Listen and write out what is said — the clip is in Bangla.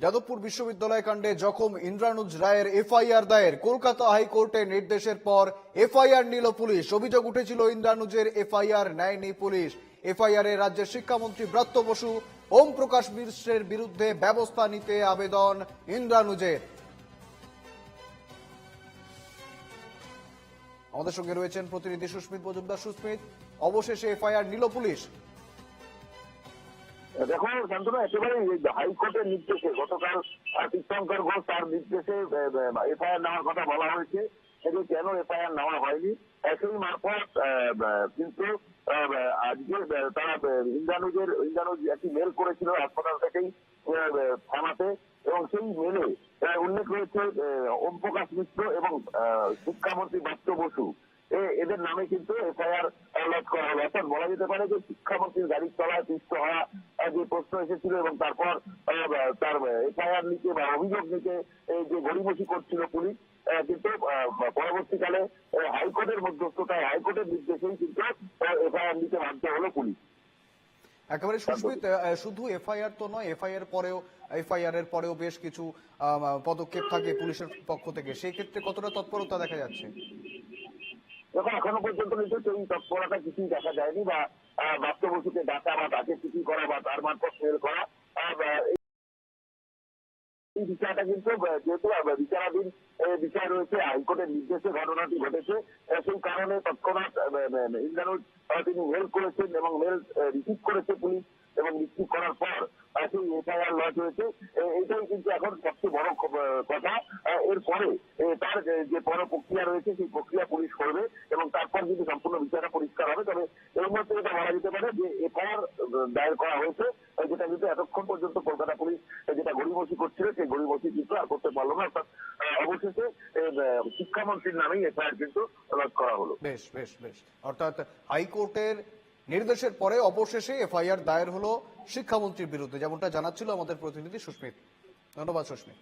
যাদবপুর বিশ্ববিদ্যালয় কাণ্ডে জখম ইন্দ্রানুজ রায়ের এফআইআর দায়ের। কলকাতা হাইকোর্টের নির্দেশের পর এফআইআর নিল পুলিশ। অভিযোগ উঠেছিল ইন্দ্রানুজের এফআইআর নেয়নি পুলিশ। এফআইআর এ রাজ্যের শিক্ষামন্ত্রী ব্রাত্য বসু, ওম প্রকাশ মিশ্রের বিরুদ্ধে ব্যবস্থা নিতে আবেদন ইন্দ্রানুজের। আমাদের সঙ্গে রয়েছেন প্রতিনিধি সুস্মিত মজুমদার। সুস্মিত, অবশেষে এফআইআর নিল পুলিশ। দেখো শান্তনু, একেবারে হাইকোর্টের নির্দেশে গতকাল তীর্থঙ্কর ঘোষ তার নির্দেশে এফআইআর নেওয়ার কথা বলা হয়েছে। কিন্তু কেন এফআইআর নেওয়া হয়নি সেই মারফত কিন্তু আজকে তারা ইন্দ্রানুজ একটি মেল করেছিল হাসপাতাল থেকেই থানাতে, এবং সেই মেলে উল্লেখ রয়েছে ওম প্রকাশ মিশ্র এবং শিক্ষামন্ত্রী ব্রাত্য বসু এদের নামে কিন্তু এফআইআর লজ করা হলো। অর্থাৎ বলা যেতে পারে যে শিক্ষামন্ত্রীর গাড়ির তলায় পিষ্ট হওয়া যে প্রশ্ন এসেছিল এবং তারপর তার এফআইআর নিতে বা অভিযোগ নিতে যে গড়িমসি করছিল পুলিশ, কিন্তু পরবর্তীকালে হাইকোর্টের মধ্যস্থতায় হাইকোর্টের নির্দেশেই কিন্তু এফআইআর নিতে বাধ্য হলো পুলিশ। একেবারে সুস্মিত, শুধু এফআইআর তো নয়, এফআইআর এর পরেও বেশ কিছু পদক্ষেপ থাকে পুলিশের পক্ষ থেকে। সেই ক্ষেত্রে কতটা তৎপরতা দেখা যাচ্ছে? দেখো, এখনো পর্যন্ত কিন্তু সেই তৎপরতা কিছুই দেখা যায়নি, বা ব্রাত্য বসুকে ডাকা বা তাকে চিঠি করা বা তার মারফত মেল করা, এই বিষয়টা কিন্তু যেহেতু বিচারাধীন বিষয় রয়েছে, হাইকোর্টের নির্দেশে ঘটনাটি ঘটেছে, সেই কারণে তৎক্ষণাৎ ইন্দ্রানুজ তিনি মেল করেছেন এবং মেল রিসিভ করেছে পুলিশ, এবং রিসিভ করার পর সেই এফআইআর লজ হয়েছে। এটাই কিন্তু এখন সবচেয়ে বড় কথা। এরপরে তার যে বড় প্রক্রিয়া রয়েছে সেই প্রক্রিয়া পুলিশ করবে এবং তারপর কিন্তু সম্পূর্ণ বিষয়টা পরিষ্কার হবে। তবে এর মধ্যে এটা বলা যেতে পারে যে এফআইআর দায়ের করা হয়েছে, যেটা কিন্তু এতক্ষণ পর্যন্ত কলকাতা পুলিশ যেটা গড়িমসি করছিল সেই গড়িমসি কিন্তু আর করতে পারলো না। অর্থাৎ অবশেষে শিক্ষামন্ত্রীর নামেই এফআইআর কিন্তু লজ করা হলো। বেশ বেশ বেশ, অর্থাৎ হাইকোর্টের নির্দেশের পরে অবশেষে এফআইআর দায়ের হলো শিক্ষামন্ত্রীর বিরুদ্ধে, যেমনটা জানাচ্ছিল আমাদের প্রতিনিধি সুস্মিত। ধন্যবাদ সুস্মিত।